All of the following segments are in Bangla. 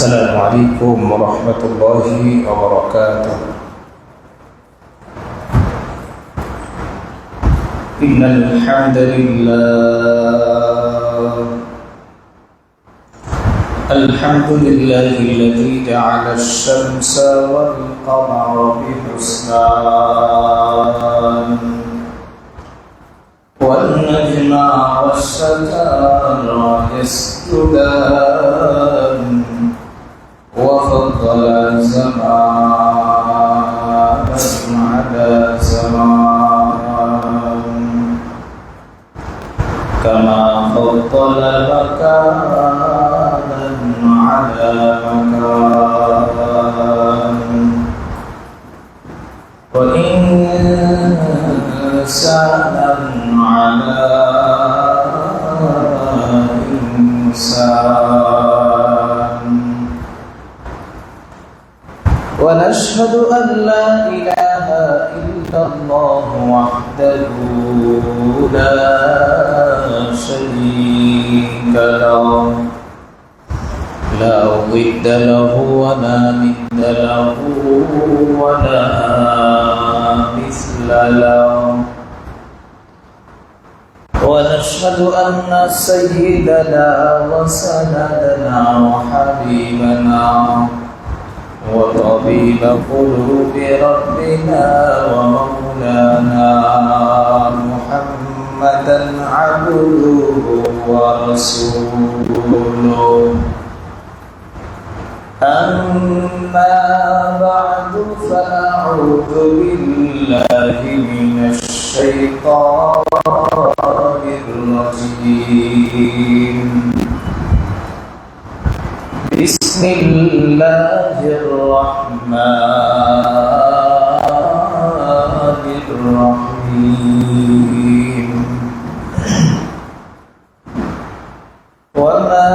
السلام عليكم ورحمة الله وبركاته. إن الحمد لله الذي جعل الشمس والقمر بحسبان والنجم والشجر يسجدان وفضل زمان على زمان كما فضل مكانا على مكان وإنسانا على إنسان ونشهد أن لا إله إلا الله وحده لا شريك له لا ضد له ولا ند له ولا مثل له ونشهد أن سيدنا وسندنا وحبيبنا وطبيب قلوب ربنا ومولانا محمدا عبده ورسوله أما بعد فأعوذ بالله من الشيطان الرجيم بسم الله الرحمن الرحيم وما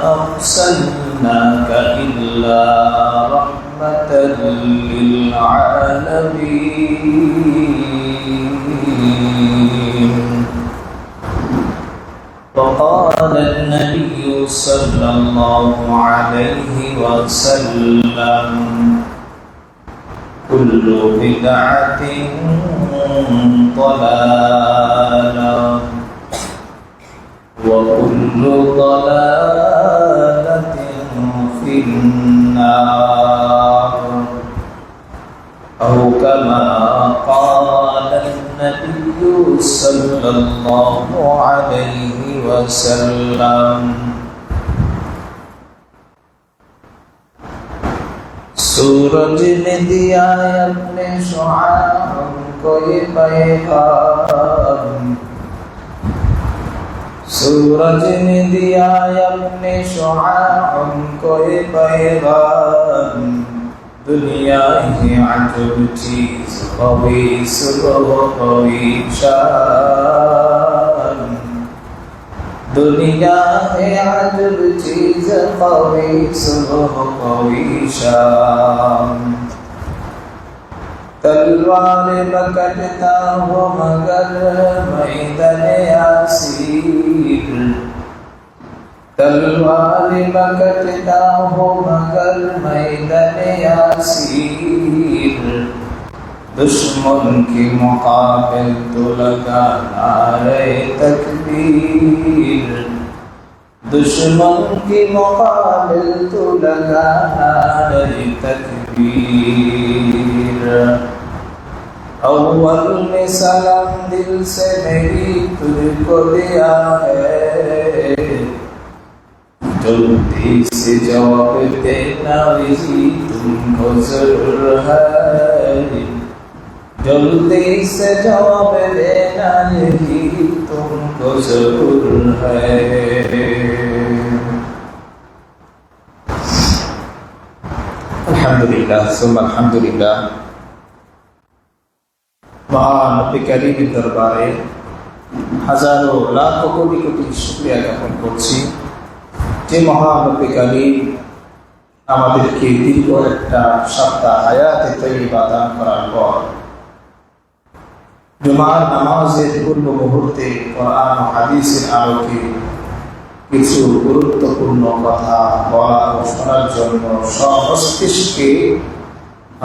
أرسلناك إلا رحمة للعالمين وقال النبي صلى الله عليه وسلم كل بدعة ضلالة وكل ضلالة في النار أو كما قال النبي صلى الله عليه وسلم सूरज ने दिया अपने शुआअ को ये पैगाम सूरज ने दिया अपने शुआअ को ये पैगाम दुनिया ही अजब चीज कभी सुबह कभी शाम दुनिया है अजब चीज कभी सुबह कभी शाम तलवार पकड़ता हो मगर मैदान आसीर तलवार पकड़ता हो मगर मैदान आसीर दुश्मन के मुकाबिल तो लगा नारे तकबीर दुश्मन के मुकाबिल तो लगा नारे तकबीर अव्वल में सलाम दिल से मेरी तुझको दिया है जल्दी से जवाब देना यही तुमको जरूर है जल्दी से जवाब देना यही तुमको जरूर है अल्हम्दुलिल्लाह सुम्मा अल्हम्दुलिल्लाह महानबी करीम दरबारे হাজারো লাখ কোটি কোটি শুকরিয়া জ্ঞাপন করছি যে মহানবী করিম আমাদেরকে দীর্ঘ একটা সপ্তাহ হায়াতে তৈয়বা দান করার পর জুমার নামাজের পূর্ব মুহূর্তে কোরআন ও হাদিসের আলোকে কিছু গুরুত্বপূর্ণ কথা বলা ও শোনার জন্য সহস্তিষ্কে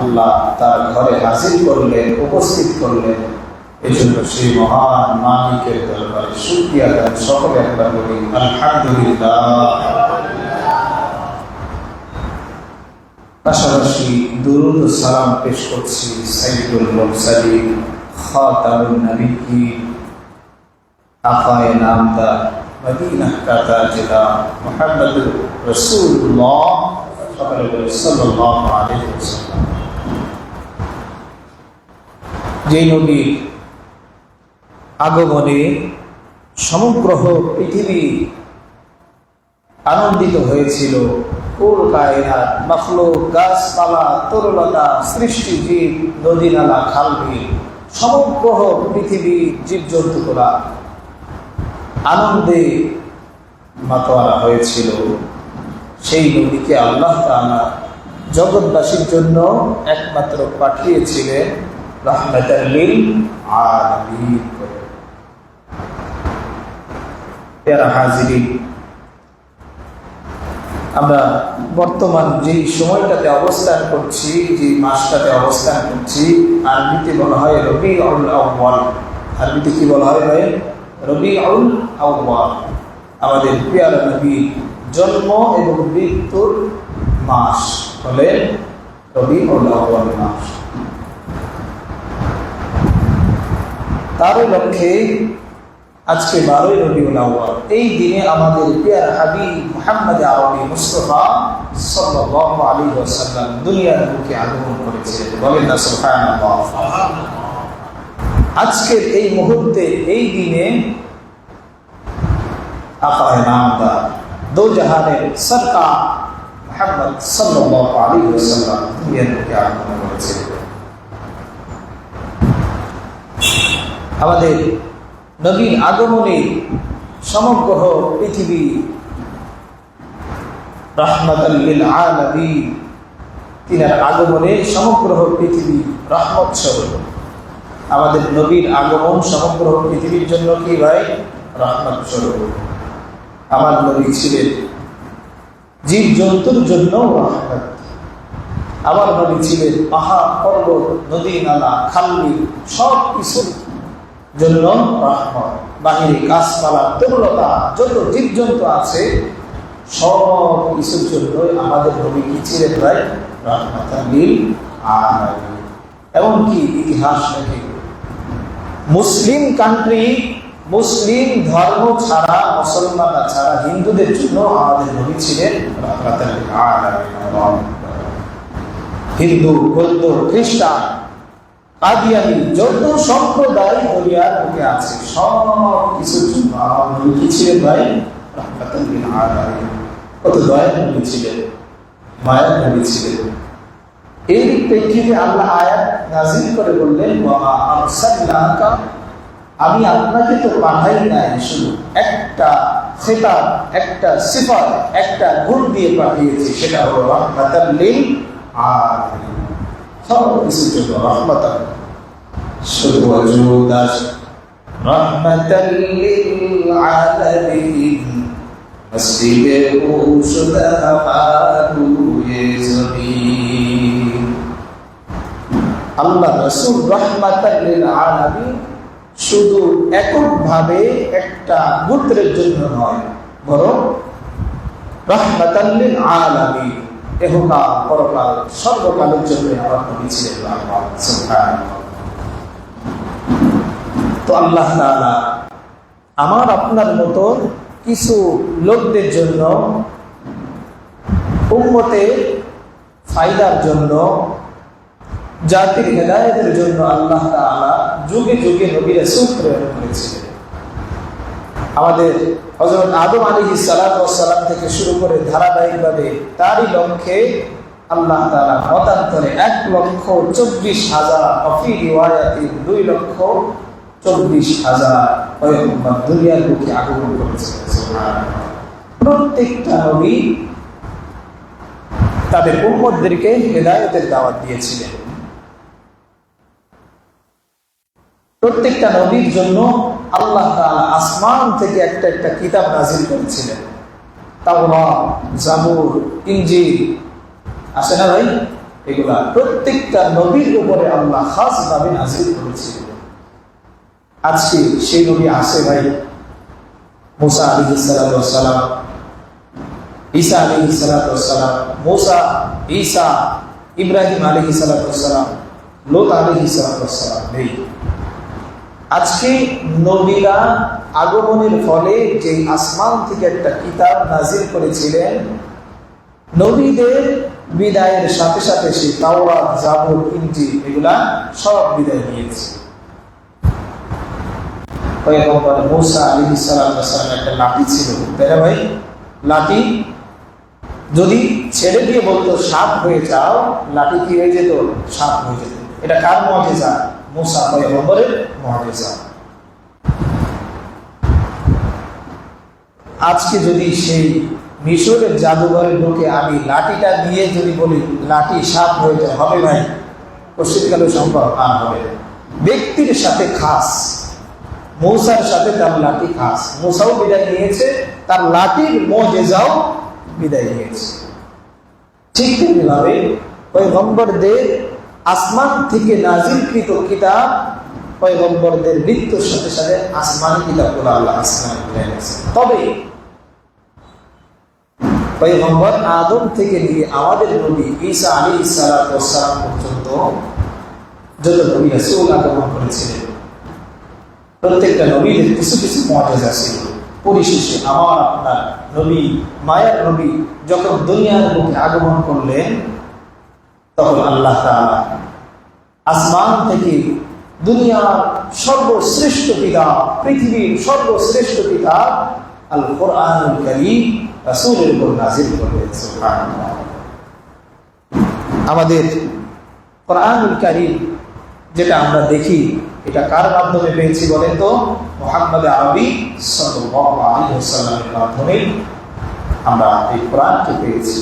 আল্লাহ তার ঘরে হাজির করলেন, উপস্থিত করলেন। এই জন্য সেই মহান মালিকের দরবারে শুকরিয়া আদায় সকলে একবার বলি আলহামদুলিল্লাহ। পাশাপাশি দুরূদ ও সালাম পেশ করছি সাইয়্যিদুল মুরসালিন খাতামুন নবিয়্যিন আকায়ে নামদার মদিনা কা তাজদার মুহাম্মদুর রাসূলুল্লাহ সাল্লাল্লাহু আলাইহি ওয়াসাল্লাম। যে নবীর আগমনে সমগ্র পৃথিবী আনন্দিত হয়েছিল। কুল কায়নাত, মাখলুক, গাছপালা, তরুলতা, সৃষ্টিজীব, নদী নালা, খালবিল, সমগ্র পৃথিবী জীবজন্তুরা আনন্দে মাতোয়ারা হয়েছিল। সেই নবীকে আল্লাহ তাআলা জগৎবাসীর জন্য একমাত্র পাঠিয়েছিলেন রাহমাতাল লিল আলামিন। প্যারা হাজিরিন, আমরা বর্তমান যে সময়টাতে অবস্থান করছি, যে মাসটাতে অবস্থান করছি, আরবিতে বলা হয় রবিউল আউয়াল। আরবিতে কি বলা হয় ভাই? রবিউল আউয়াল। আমাদের প্রিয় নবীর জন্ম এবং মৃত্যুর মাস হলে রবিউল আউয়াল মাস। তার লক্ষ্যে আজকে 12ই রবিউল আউয়াল, এই দিনে আমাদের প্রিয় হাবিব মুহাম্মদ আরবি মুস্তাফা সাল্লাল্লাহু আলাইহি ওয়াসাল্লাম দুনিয়ার বুকে আগমন করেছিলেন। বলেন না সুবহানাল্লাহ। আজকের এই মুহূর্তে, এই দিনে আকায়ে নামদার দো জাহানের সরকার মুহাম্মদ সাল্লাল্লাহু আলাইহি ওয়াসাল্লাম দুনিয়ার বুকে আগমন করেছিলেন। আমাদের নবীর আগমনে সমগ্র পৃথিবী রাহমাতাল লিল আলামিন, তিনার আগমনে সমগ্র পৃথিবী রহমত স্বরূপ। আমাদের নবীর আগমন সমগ্র পৃথিবীর জন্য কি ভাই? রহমত স্বরূপ। আমার নবী ছিলেন জীব জন্তুর জন্য রহমত। আমার নবী ছিলেন পাহাড়, পর্বত, নদী নালা, খালবিল সব কিছুর জন্য রহমত। বাহিরে গাছপালা, তরুলতা, যত জীবজন্তু আছে সব কিছুর জন্য আমাদের নবী কি ছিলেন ভাই? রাহমাতাল লিল আলামিন। এমনকি ইতিহাস নাকি মুসলিম কান্ট্রি, মুসলিম ধর্ম ছাড়া, মুসলমানরা ছাড়া হিন্দুদের জন্য আমাদের নবী ছিলেন রাহমাতাল লিল আলামিন। হিন্দু, বৌদ্ধ, খ্রিস্টান, কাদিয়ানী, যত সম্প্রদায় দুনিয়ার বুকে আছে সব কিছুর জন্য আমার নবী কি ছিলেন ভাই? রাহমাতাল লিল আলামিন। কত দয়ার নবী ছিলেন, মায়ার নবী ছিলেন। এই প্রেক্ষিতে আল্লাহ আয়াত নাযিল করে বললেন, ওয়া মা আরসালনাকা, আমি আপনাকে তো পাঠাই নাই শুধু একটা খেতাব, একটা সিফাত, একটা গুণ দিয়ে পাঠিয়েছি, সেটা হলো রাহমাতাল লিল আলামিন। সব কিছুর জন্য রহমতাল, শুধু ওয়াজুদ আছে রাহমাতাল লিল আলামিন। মসজিদে উসুদা ফাতু ইয়াজমিন। আল্লাহ রাসূল রাহমাতাল লিল আলামিন শুধু এককভাবে একটা গোত্রের জন্য নয়, বরং রাহমাতাল লিল আলামিন, এহকাল পরকাল সর্বকালের জন্য আমার নবী ছিলেন রহমত। সুবহানাল্লাহ। তো আল্লাহ তাআলা আমার আপনার মতো কিছু লোকদের জন্য, উম্মতের ফায়দার জন্য, জাতির হেদায়েতের জন্য আল্লাহ তাআলা যুগে যুগে নবী রাসূল প্রেরণ করেছিলেন। আমাদের হযরত আদম আলাইহিস সালাতু ওয়াস সালাম থেকে শুরু করে ধারাবাহিকভাবে তারই লক্ষ্যে আল্লাহ তাআলা মতান্তরে 1,24,000, অফি রিওয়ায়াতে 2,24,000 পয়গম্বর দুনিয়ার বুকে আগমন করেছেন। সুবহানাল্লাহ। প্রত্যেকটা নবী তাদের উম্মতদেরকে হেদায়েতের দাওয়াত দিয়েছিলেন। প্রত্যেকটা নবীর জন্য আল্লাহ তাআলা আসমান থেকে একটা একটা কিতাব নাযিল করেছিলেন। তাওরাত, জাবুর, ইনজিল আছে না ভাই? এগুলা প্রত্যেকটা নবীর উপরে আল্লাহ খাস ভাবে নাযিল করেছিলেন। আজকে সেই নবী আছে ভাই, মুসা আলাইহিস সালাতু ওয়াস সালাম, ঈসা আলাইহিস সালাতু ওয়াস সালাম, মুসা, ঈসা, ইব্রাহিম আলাইহিস সালাতু ওয়াস সালাম, লূত আলাইহিস সালাতু ওয়াস সালাম নেই। আজকে নবীরা আগমনের ফলে যে আসমান থেকে একটা কিতাব নাজিল করেছিলেন, নবীদের বিদায়ের সাথে সাথে সেই তাওরাত, জাবুর, ইনজিল এগুলা সব বিদায় নিয়েছে। পয়গম্বর মুসা আলাইহিস সালাতু ওয়াস সালাম একটা লাঠি ছিল, তাই না ভাই? লাঠি যদি ছেড়ে দিয়ে বলতো সাপ হয়ে যাও, লাঠি কি হয়ে যেত? সাপ হয়ে যেত। এটা কার মুআজিজা? মুসা পয়গম্বরের মুআজিজা। আজকে যদি সেই মিশরের জাদুঘরে ঢুকে আমি লাঠিটা নিয়ে যদি বলি লাঠি সাপ হয়ে যায়, হবে ভাই? শীতকালে সম্ভব আর হবে? ব্যক্তির সাথে খাস, মূসার সাথে তার লাঠি খাস। মূসাও বিদায় নিয়েছে, তার লাঠির মুআজিজাও বিদায় নিয়েছে। ঠিক তেমনিভাবে পয়গম্বরদের আসমান থেকে নাজিলকৃত কিতাব, পয়গম্বরদের মৃত্যুর সাথে সাথে আসমানি কিতাবগুলো আল্লাহ আসমানে বিদায় নিয়েছে। তবে পয়গম্বর আদম থেকে নিয়ে আমাদের নবী ঈসা আলাইহিস সালাতু ওয়াস সালাম পর্যন্ত যত নবী রাসূল আগমন করেছিলেন, প্রত্যেকটা নবীর কিছু কিছু মুআজিজা ছিল। পরিশেষে আমার আপনার নবী, মায়ার নবী যখন দুনিয়ার বুকে আগমন করলেন, তখন আল্লাহ তাআলা আসমান থেকে দুনিয়ার সর্বশ্রেষ্ঠ কিতাব, পৃথিবীর সর্বশ্রেষ্ঠ কিতাব আল কোরআনুল কারীম রাসূলের উপর নাযিল করলেন। সুবহানাল্লাহ। আমাদের কোরআনুল কারীম যেটা আমরা দেখি, এটা কার মাধ্যমে পেয়েছি বলেন তো? মুহাম্মদ আরবি সাল্লাল্লাহু আলাইহি ওয়াসাল্লামের মাধ্যমে আমরা এই কোরআনকে পেয়েছি।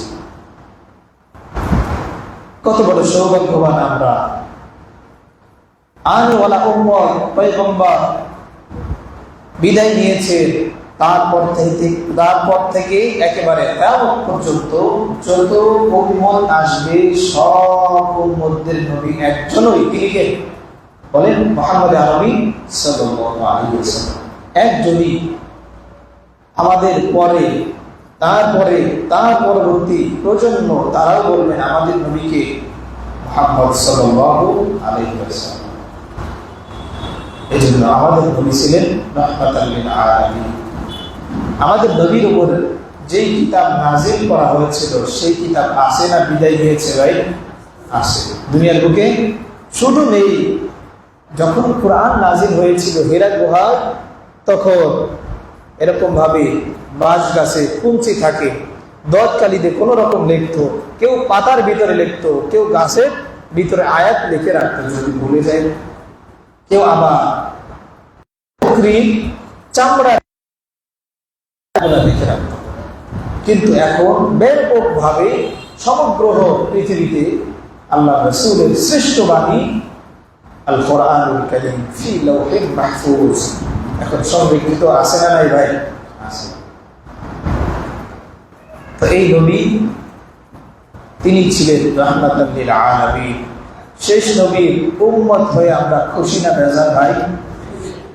কত বড় সৌভাগ্যবান আমরা! আনওয়ালা উম্মত পয়গম্বর বিদায় নিয়েছে, তারপর থেকে একেবারে কিয়ামত পর্যন্ত যত উম্মত আসবে, সব উম্মতদের নবী একজনই, তিনি কে বলেন? মুহাম্মদ আরবি সাল্লাল্লাহু আলাইহি ওয়াসাল্লাম একজনই। আমাদের পরে, তার পরবর্তী প্রজন্ম, তারাও বলবেন আমাদের নবীকে মুহাম্মদ সাল্লাল্লাহু আলাইহি ওয়াসাল্লাম। এজন্য আমাদের নবী ছিলেন রাহমাতাল লিল আলামিন। আমাদের নবীর উপর যেই কিতাব নাজিল করা হয়েছিল, সেই কিতাব আছে না বিদায় নিয়েছে ভাই? আছে। দুনিয়ার বুকে শুধু নেই। যখন কোরআন নাজিল হয়েছিল হেরা গুহায়, তখন এরকম ভাবে বাঁশ গাছে কুঞ্চি থাকে, দতকালিতে কোনো রকম লিখতো, কেউ পাতার ভিতরে লিখতো, কেউ গাছের ভিতরে আয়াত লিখে রাখতো যদি ভুলে যায়, কেউ আবার বকরির চামড়া লিখে রাখতো। কিন্তু এখন ব্যাপক ভাবে সমগ্র পৃথিবীতে আল্লাহ রাসূলের শ্রেষ্ঠ বাণী আল কোরআনুল কারীম ফি লাওহিল মাহফুজ এখন সংরক্ষিত আছে না নাই ভাই? আছে। তো এই নবী, তিনি ছিলেন রাহমাতাল লিল আলামিন। শেষ নবীর উম্মত হয়ে আমরা খুশি না বেজার ভাই?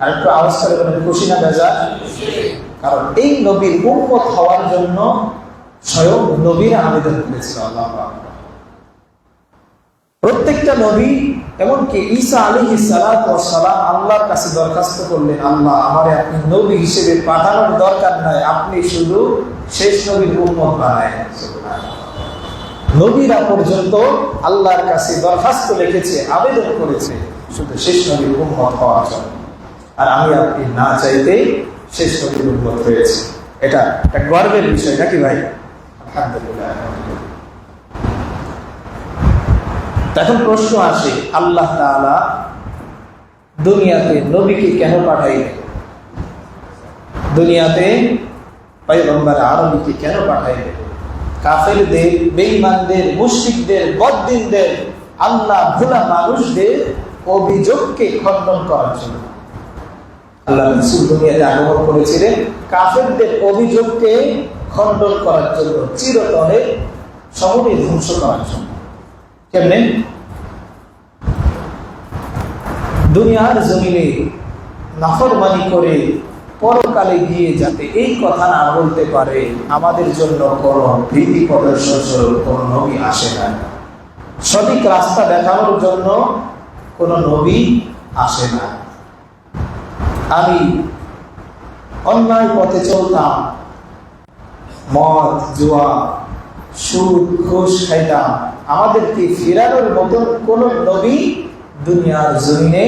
আর একটু আওয়াজ করে বলেন, খুশি না বেজার? কারণ এই নবীর উম্মত হওয়ার জন্য স্বয়ং নবীরা আবেদন করেছিল। আল্লাহু আকবার। প্রত্যেকটা নবী, এমনকি ঈসা আলাইহিস সালাতু ওয়াস সালাম আল্লাহর কাছে দরখাস্ত করলেন, আল্লাহ আমারে আপনি নবী হিসেবে পাঠানোর দরকার নাই, আপনি শুধু শেষ নবীর উম্মত বানায়েন। সুবহানাল্লাহ। নবীরা পর্যন্ত আল্লাহর কাছে দরখাস্ত লিখেছে, আবেদন করেছে শুধু শেষ নবীর উম্মত হওয়ার জন্য। আর আমি আপনি না চাইতেই শেষ নবীর উম্মত হয়েছে। এটা একটা গর্বের বিষয় নাকি ভাই? আলহামদুলিল্লাহ। এখন প্রশ্ন আসে, আল্লাহ তাআলা দুনিয়াতে নবীকে কেন পাঠাইলেন? দুনিয়াতে পয়গম্বর আরবীকে কেন পাঠাইলেন? কাফেরদের, বেঈমানদের, মুশরিকদের, বদদিনদের, আল্লাহ ভোলা মানুষদের অভিযোগকে খণ্ডন করার জন্য আল্লাহ রাসূল দুনিয়াতে আগমন করেছিলেন কাফেরদের অভিযোগকে খণ্ডন করার জন্য, চিরতরে সমূলে ধ্বংস করার জন্য। কেমনে? দুনিয়ার জমিনে নাফরমানি করে পরকালে গিয়ে যাতে এই কথা না বলতে পারে আমাদের জন্য কোন ভীতি প্রদর্শন স্বরূপ কোন নবী আসে না। সঠিক রাস্তা দেখানোর জন্য কোন নবী আসে না। আমি অন্যায় পথে চলতাম, মদ জুয়া সুদ ঘুষ খাইতাম, আমাদেরকে ফেরানোর মতন কোন নবী দুনিয়ার জমিনে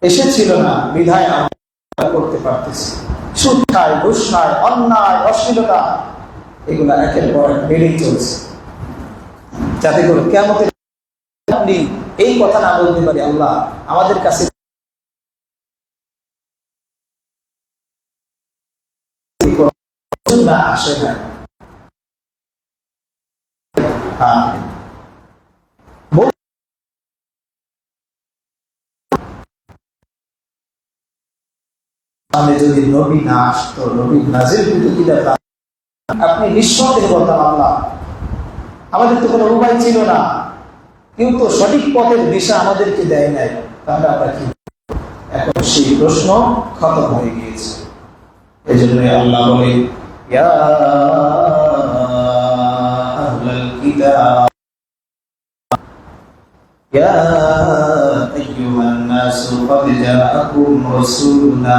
এসেছিল না, বিধায় আমরা করতে পারতেছি। সুদ খায়, ঘুষ খায়, অন্যায় অশ্লীলতা এগুলা একের পর এক বেড়েই চলছে, যাতে করে কিয়ামতের আপনি এই কথা না বলতে পারি আল্লাহ আমাদের কাছে আসে না। যদি নবী না আসতো, নবী নাজিল আপনি নিঃসন্দেহে বলতাম আল্লাহ আমাদের তো কোনো উপায় ছিল না, কেউ তো সঠিক পথের দিশা আমাদেরকে দেয় নাই, তাহলে আমরা কি? এখন সেই প্রশ্ন খতম হয়ে গিয়েছে। এই জন্য আল্লাহ বলে ইয়া আহলাল কিতাব ইয়া আইয়ুহান নাসু ক্বাদ জাআকুম রাসূলুনা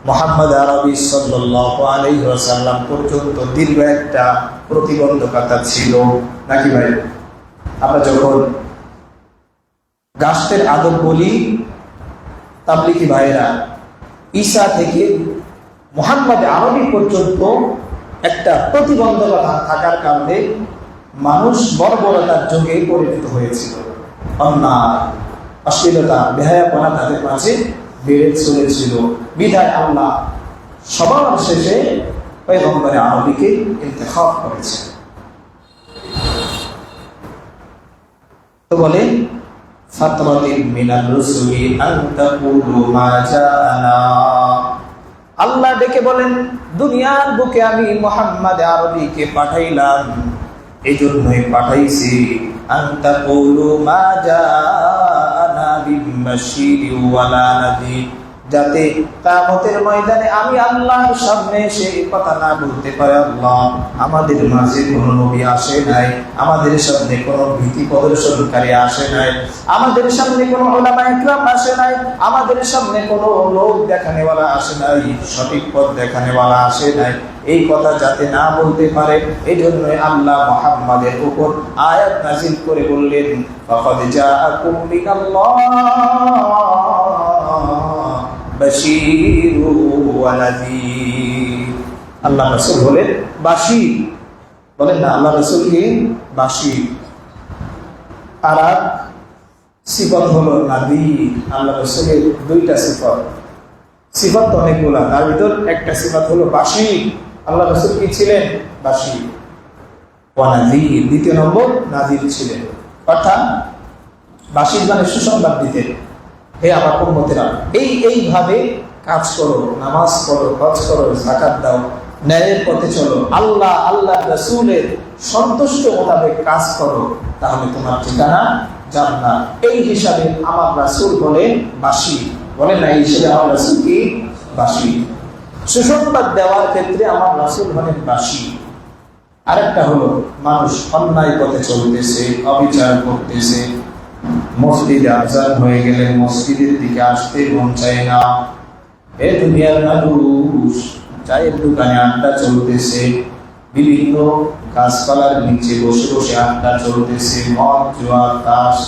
মুহাম্মদ আরবি সাল্লাল্লাহু আলাইহি ওয়াসাল্লাম পর্যন্ত দীর্ঘ একটা প্রতিবন্ধকতা ছিল নাকি ভাই? আমরা যখন গাছের আদব বলি, তাবলীগী ভাইরা ঈসা থেকে মুহাম্মদ আরবি পর্যন্ত একটা প্রতিবন্ধকতা থাকার কারণে মানুষ বর্বরতার যুগে পরিণত হয়েছিল। অন্যায় অশ্লীলতা বেহায়াপনা তাদের মাঝে বেড়ে চলেছিল, বিধায় আল্লাহ সবার শেষে পয়গম্বরে আরবিকে ইন্তেখাব করেছে। তো বলে ফাতরাতিন মিনার রুসুলি আন তাকুলু মা জাআনা, আল্লাহ ডেকে বলেন দুনিয়ার বুকে আমি মুহাম্মদ আরবিকে পাঠাইলাম, এই জন্যই পাঠাইছি আন তাকুলু মা জাআনা বিবাশিরি ওয়ালা নাযীর, যাতে কিয়ামতের ময়দানে আমি আল্লাহর সামনে সেই কথা না বলতে পারে আল্লাহ আমাদের মাঝে কোন নবী আসে নাই, আমাদের সামনে কোন ভীতি প্রদর্শনকারী আসে নাই, আমাদের সামনে কোন উলামা ইকরাম আসে নাই, আমাদের সামনে কোন লোক দেখানেওয়ালা আসে নাই, সঠিক পথ দেখানেওয়ালা আসে নাই, এই কথা যাতে না বলতে পারে এই জন্য আল্লাহ মুহাম্মাদের উপর আয়াত নাযিল করে বললেন ফাকাদ জাআকুম মিনাল্লাহ বাশীরু ওয়া নাযীর। আল্লাহ রাসূল বলেন বাশীর, বলেন না আল্লাহ রাসূল কি বাশীর, আর সিফাত হলো নাযীর। আল্লাহ রাসূলের দুইটা সিফাত, সিফাত তো অনেকগুলা, তার ভিতর একটা সিফাত হলো বাশীর। আল্লাহ রাসূল কি ছিলেন? বাশীর। ওয়া নাযীর, দ্বিতীয় নম্বর নাযীর ছিলেন, অর্থাৎ বাশীর মানে সুসংবাদ দিতেন, হে আমার উম্মতেরা এইভাবে কাজ করো, নামাজ পড়ো, হজ করো, যাকাত দাও, ন্যায়ের পথে চলো, আল্লাহ রাসূলের সন্তুষ্ট মোতাবেক কাজ করো, তাহলে তোমার ঠিকানা জান্নাত। এই হিসাবে আমার রাসূল বলেন বাশীর, বলেন না এই হিসাবে আমার রাসূল কি বাশীর। সুসংবাদ দেওয়ার ক্ষেত্রে আমার রাসূল হলেন বাশীর। আরেকটা হলো মানুষ অন্যায় পথে চলতেছে, অবিচার করতেছে, মসজিদে আজান হয়ে গেলে মসজিদের দিকে আসতে মন চায় না, এ দুনিয়ার মানুষ চায়ের দোকানে আড্ডা চলতেছে, বিভিন্ন গাছপালার নিচে বসে বসে আড্ডা চলতেছে, মদ জুয়া তাস,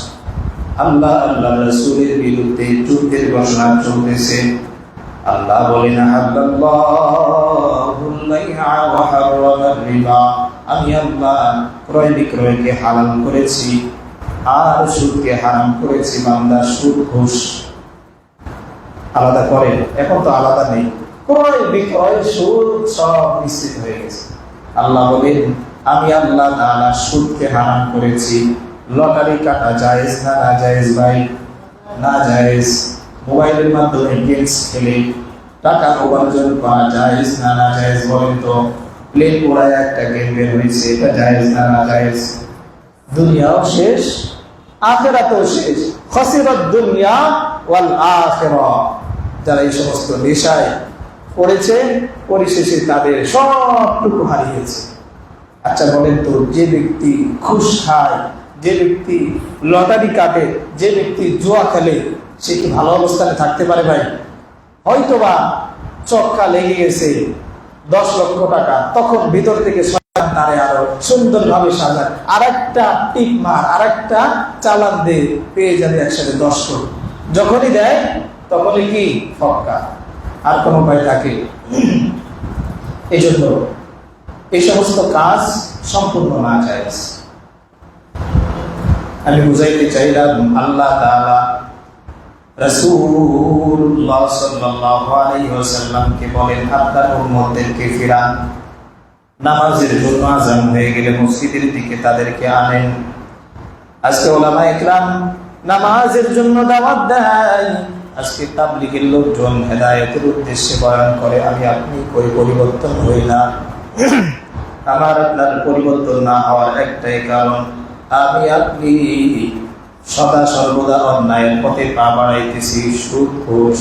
আল্লাহ আল্লাহ রাসূলের বিরুদ্ধে যুদ্ধের ঘোষণা চলতেছে। আল্লাহ বলেন আহাল্লাল্লাহুল বাই'a ওয়া হাররামার রিবা, আমি আল্লাহ ক্রয় বিক্রয়কে হালাল করেছি আর সুদকে হারাম করেছি। বান্দা সুদ ঘুষ আলাদা করে, এখন তো আলাদা নেই, ক্রয় বিক্রয় সুদ সব মিশ্রিত হয়ে গেছে। আল্লাহ বলেন আমি আল্লাহ তাআলা সুদকে হারাম করেছি। লটারি কাটা জায়েজ না নাজায়েজ ভাই? নাজায়েজ। মোবাইলের মাধ্যমে গেমস খেলে টাকা উপার্জন করা জায়েজ না নাজায়েজ বলেন তো? প্লেন উড়ায় একটা গেম বের হয়েছে, এটা জায়েজ না নাজায়েজ? দুনিয়াও শেষ, আখিরাতও শেষ। খাসিরাত দুনিয়া ওয়াল আখিরাহ। যারা এই সমস্ত নেশায় পড়েছে পরিশেষে তাদের সবটুকু হারিয়েছে। আচ্ছা বলেন তো, যে ব্যক্তি ঘুষ খায়, যে ব্যক্তি লটারি কাটে, যে ব্যক্তি জুয়া খেলে, সে কি ভালো অবস্থানে থাকতে পারে ভাই? হয়তোবা চক্কা লেগে গেছে 10 লক্ষ টাকা, তখন ভিতর থেকে তারে আরো সুন্দরভাবে সাজায়, আর একটা টিপ মার, আর একটা চালান দে, পেয়ে যাবে একসাথে 10 কোটি। যখনই দেয় তখনই কি ফক্কা, আর কোনো উপায় থাকে? এই জন্য এই সমস্ত কাজ সম্পূর্ণ নাজায়েজ। আমি বুঝাইতে চাইলাম আল্লাহ তাআলা রাসূলুল্লাহ সাল্লাল্লাহু আলাইহি ওয়াসাল্লামকে বলেন আপনার উম্মতদেরকে ফিরান, নামাজের জন্য আযান হয়ে গেলে মসজিদের দিকে তাদেরকে আনেন। আজকে উলামায়ে ইকরাম নামাজের জন্য দাওয়াত দেয়, আজকে তাবলীগের লোকজন হেদায়েতের উদ্দেশ্যে বয়ান করে, আমি আপনি কই পরিবর্তন হই না। আমার আপনার পরিবর্তন না হওয়ার একটাই কারণ, আমি আপনি সদা সর্বদা অন্যায়ের পথে পা বাড়াইতেছি, সুদ ঘুষ।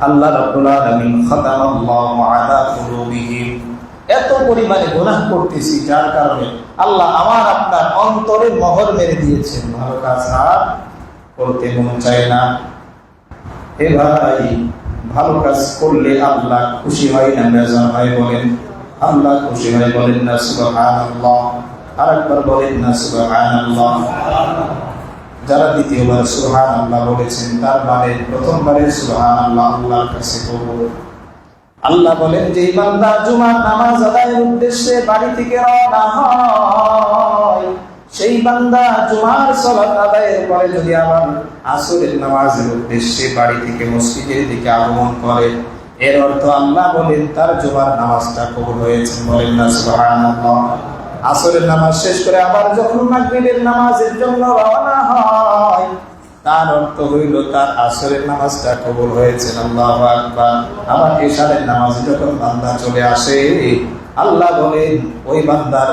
আল্লাহ রাব্বুল আলামিন খাতামাল্লাহু আলা কুলুবিহিম, এত পরিমাণে গুনাহ করতেছি যার কারণে আল্লাহ আমার আপনার অন্তরে মোহর মেরে দিয়েছেন, ভালো কাজ আর করতে মন চায় না। এ ভাই, ভালো কাজ করলে আল্লাহ খুশি হয় না বেজার হয়? বলেন আল্লাহ খুশি হয়, বলেন না সুবহানাল্লাহ? আরেকবার বলেন না সুবহানাল্লাহ? যারা দ্বিতীয়বার সুবহানাল্লাহ বলেছেন তার মানে প্রথমবারের সুবহানাল্লাহ আল্লাহর কাছে কবুল। আল্লাহ বলেন যে বান্দা জুমার নামাজ আদায়ের উদ্দেশ্যে বাড়ি থেকে রওনা হয়, সেই বান্দা জুমার সালাত আদায়ের পরে যদি আবার আসরের নামাজের উদ্দেশ্যে বাড়ি থেকে মসজিদের দিকে আগমন করে, এর অর্থ আল্লাহ বলেন তার জুমার নামাজটা কবুল হয়েছে। বলেন না সুবহানাল্লাহ? আসরের নামাজ শেষ করে আবার যখন মাগরিবের নামাজের জন্য রওনা হয়, তার অর্থ হইল তার আসরের নামাজটা কবুল হয়েছে। আল্লাহু আকবার। আবার ইশারের নামাজে যখন বান্দা চলে আসে, আল্লাহ বলেন ওই বান্দার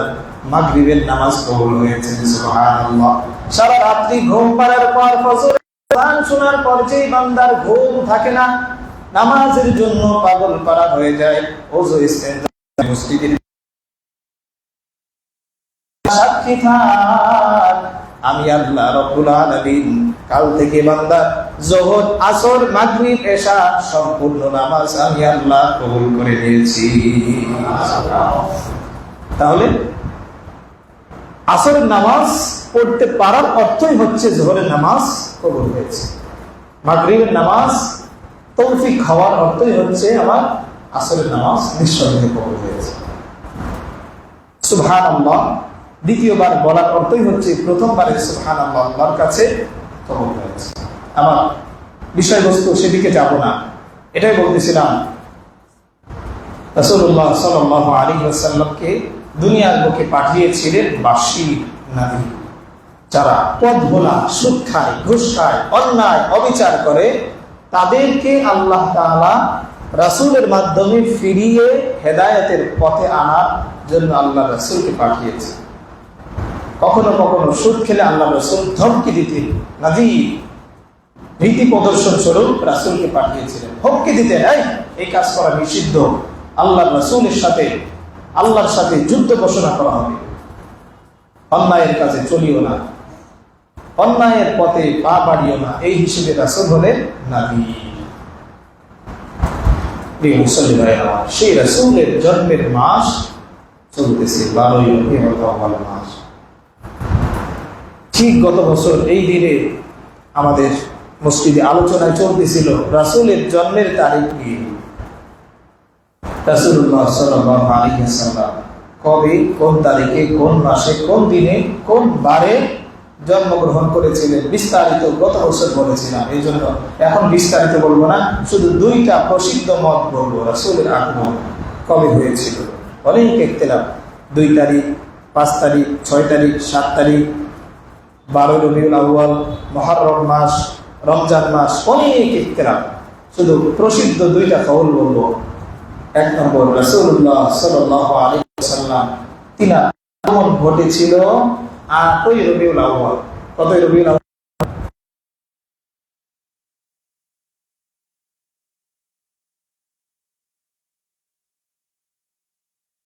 মাগরিবের নামাজ কবুল হয়েছে। সুবহানাল্লাহ। সারা রাত্রি ঘুম পাড়ার পর ফজরের আযান শোনার পর যেই বান্দার ঘুম থাকে না, নামাজের জন্য পাগল করা হয়ে যায়, ওযু ইস্তেনজা মসজিদের সাক্ষী থাক, আমি আল্লাহ রাব্বুল আলামিন কাল থেকে বান্দার যোহর আসর মাগরিব এশা সম্পূর্ণ নামাজ আমি আল্লাহ কবুল করে নিয়েছি। তাহলে আসরের নামাজ পড়তে পারার অর্থই হচ্ছে যোহরের নামাজ কবুল হয়েছে। মাগরিবের নামাজ তৌফিক হওয়ার অর্থই হচ্ছে আমার আসরের নামাজ নিঃসন্দেহে কবুল হয়েছে। সুবহানাল্লাহ দ্বিতীয়বার বলার অর্থই হচ্ছে প্রথমবারের সুবহানাল্লাহ আল্লাহর কাছে কবুল হয়েছে। আমার বিষয়বস্তু সেদিকে যাব না, এটাই বলতেছিলাম রাসূলুল্লাহ সাল্লাল্লাহু আলাইহি ওয়াসাল্লামকে দুনিয়ার বুকে পাঠিয়েছিলেন বাশীর নবী। যারা পথ ভোলা, সুদ খায়, ঘুষ খায়, অন্যায় অবিচার করে, তাদেরকে আল্লাহ তাআলা রাসূলের মাধ্যমে ফিরিয়ে হেদায়েতের পথে আনার জন্য আল্লাহ রাসূলকে পাঠিয়েছে। কখনো কখনো সুদ খেলে আল্লাহ রাসূল ধমকি দিতেন, নাযীর ভীতি প্রদর্শন স্বরূপ রাসূলকে পাঠিয়েছিলেন, হুমকি দিতেন এই কাজ করা নিষিদ্ধ, আল্লাহ রাসূলের সাথে আল্লাহর সাথে যুদ্ধ ঘোষণা করা হবে, অন্যায়ের কাজে চলিও না, অন্যায়ের পথে পা বাড়িও না। এই হিসেবে রাসূল হলেন নবী। সেই রাসূলের জন্মের মাস চলতেছে 12ই রবিউল আউয়াল মাস। ঠিক গত বছর এই দিনে আমাদের মসজিদে আলোচনায় চলতেছিল রাসূলের জন্মের তারিখ নিয়ে। রাসূলুল্লাহ সাল্লাল্লাহু আলাইহি ওয়াসাল্লাম কবে, কোন তারিখে, কোন মাসে, কোন দিনে, কোন বারে জন্মগ্রহণ করেছিলেন বিস্তারিত গত বছর বলেছিলাম। এই জন্য এখন বিস্তারিত বলবো না, শুধু দুইটা প্রসিদ্ধ মত বলবো। রাসূলের আগমন কবে হয়েছিল, অনেক ইখতিলাফ, 2 তারিখ, 5 তারিখ, 6 তারিখ, 7 তারিখ, 12 রবিউল আউয়াল, মুহররম মাস, রমজান মাস, অনেক ইখতিলাফ। শুধু প্রসিদ্ধ দুইটা কওল বলবো। 1 নম্বর, রাসূলুল্লাহ সাল্লাল্লাহু আলাইহি ওয়াসাল্লাম তিনার আগমন ঘটেছিল 8ই রবিউল আউয়াল। কতই রবিউল আউয়াল?